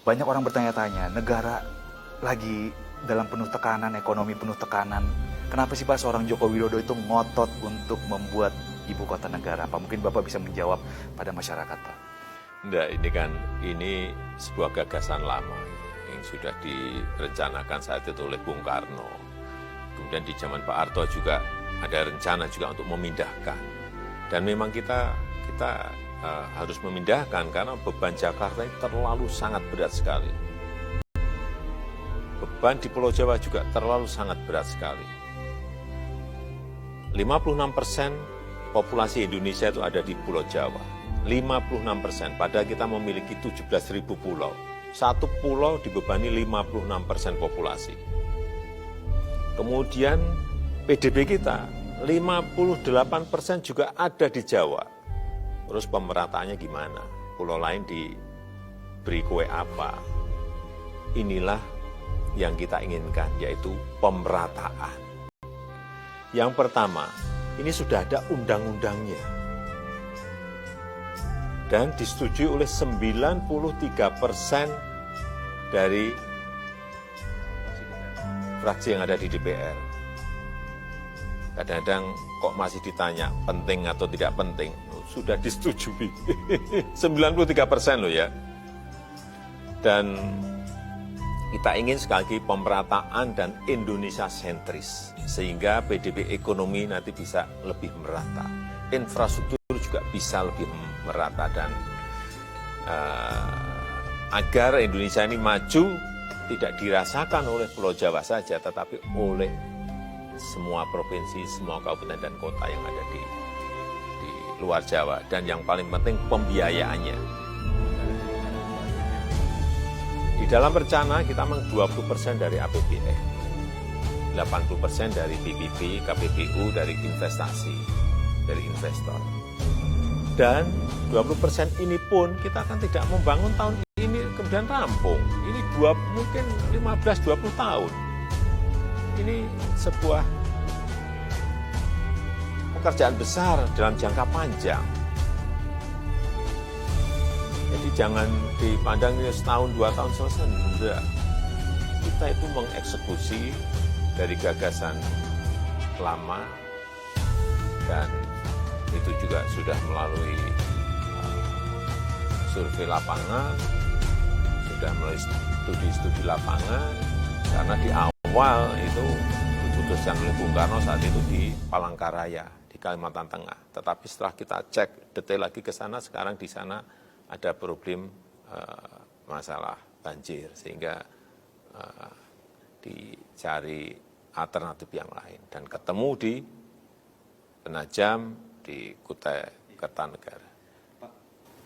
Banyak orang bertanya-tanya, negara lagi dalam penuh tekanan, ekonomi penuh tekanan. Kenapa sih Pak seorang Joko Widodo itu ngotot untuk membuat ibu kota negara? Pak, mungkin Bapak bisa menjawab pada masyarakat, Pak. Enggak, ini sebuah gagasan lama yang sudah direncanakan saat itu oleh Bung Karno. Kemudian di zaman Pak Harto juga ada rencana juga untuk memindahkan. Dan memang kita harus memindahkan karena beban Jakarta itu terlalu sangat berat sekali. Beban di Pulau Jawa juga terlalu sangat berat sekali. 56% populasi Indonesia itu ada di Pulau Jawa. 56%, padahal kita memiliki 17.000 pulau. Satu pulau dibebani 56% populasi. Kemudian PDB kita 58% juga ada di Jawa. Terus pemerataannya gimana? Pulau lain diberi kue apa? Inilah yang kita inginkan, yaitu pemerataan. Yang pertama, ini sudah ada undang-undangnya. Dan disetujui oleh 93% dari fraksi yang ada di DPR. Kadang-kadang kok masih ditanya penting atau tidak penting. Sudah disetujui. 93% loh ya. Dan kita ingin sekali lagi pemerataan dan Indonesia sentris. Sehingga PDB ekonomi nanti bisa lebih merata. Infrastruktur juga bisa lebih merata. Dan agar Indonesia ini maju tidak dirasakan oleh Pulau Jawa saja, tetapi oleh semua provinsi, semua kabupaten dan kota yang ada di luar Jawa. Dan yang paling penting pembiayaannya. Di dalam rencana kita memang 20% dari APBN, 80% dari PPP, KPBU, dari investasi, dari investor. Dan 20% ini pun kita akan tidak membangun tahun ini kemudian rampung. Ini mungkin 15-20 tahun. Ini sebuah pekerjaan besar dalam jangka panjang. Jadi jangan dipandang ini setahun, 2 tahun selesai. Enggak. Kita itu mengeksekusi dari gagasan lama dan itu juga sudah melalui survei lapangan, sudah melalui studi-studi lapangan, karena di awal itu diputuskan oleh Bung Karno saat itu di Palangkaraya, di Kalimantan Tengah. Tetapi setelah kita cek detail lagi ke sana, sekarang di sana ada problem masalah banjir, sehingga dicari alternatif yang lain. Dan ketemu di Penajam, di Kutai Kertanegara.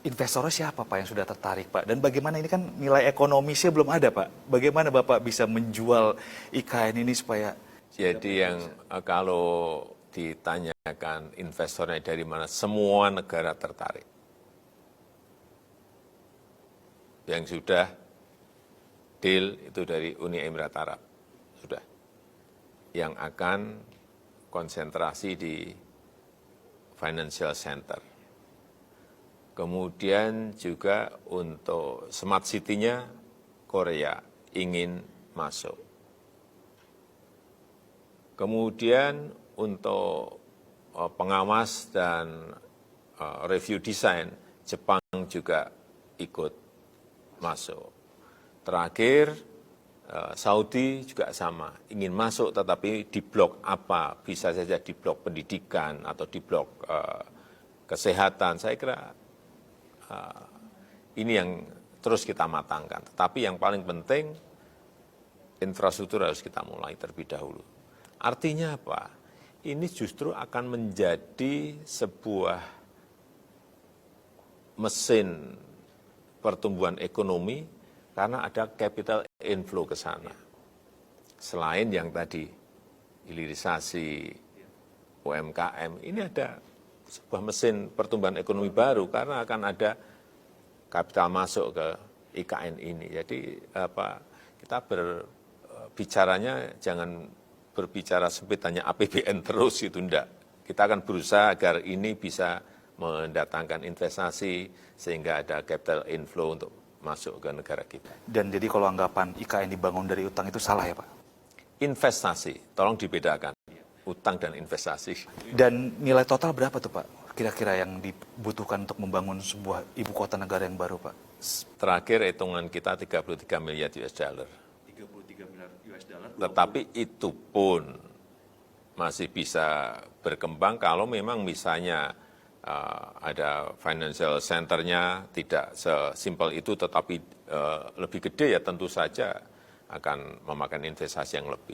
Investornya siapa Pak yang sudah tertarik Pak? Dan bagaimana ini kan nilai ekonomisnya belum ada Pak? Bagaimana Bapak bisa menjual IKN ini supaya... Jadi yang kalau ditanyakan investornya dari mana, semua negara tertarik. Yang sudah deal itu dari Uni Emirat Arab, sudah. Yang akan konsentrasi di financial center. Kemudian juga untuk smart city-nya Korea ingin masuk. Kemudian untuk pengawas dan review desain, Jepang juga ikut masuk. Terakhir, Saudi juga sama, ingin masuk tetapi di blok apa, bisa saja di blok pendidikan atau di blok kesehatan. Saya kira ini yang terus kita matangkan. Tetapi yang paling penting, infrastruktur harus kita mulai terlebih dahulu. Artinya apa? Ini justru akan menjadi sebuah mesin pertumbuhan ekonomi karena ada capital inflow ke sana. Selain yang tadi, hilirisasi, UMKM, ini ada sebuah mesin pertumbuhan ekonomi baru karena akan ada kapital masuk ke IKN ini. Jadi kita berbicaranya jangan berbicara sempit hanya APBN terus, itu enggak. Kita akan berusaha agar ini bisa mendatangkan investasi sehingga ada capital inflow untuk masuk ke negara kita. Dan jadi kalau anggapan IKN dibangun dari utang itu salah ya Pak? Investasi, tolong dibedakan, utang dan investasi. Dan nilai total berapa tuh Pak? Kira-kira yang dibutuhkan untuk membangun sebuah ibu kota negara yang baru Pak? Terakhir hitungan kita 33 miliar US dollar. 33 miliar US dollar. Tetapi itu pun masih bisa berkembang kalau memang misalnya ada financial center-nya tidak sesimpel itu, tetapi lebih gede ya tentu saja akan memakan investasi yang lebih.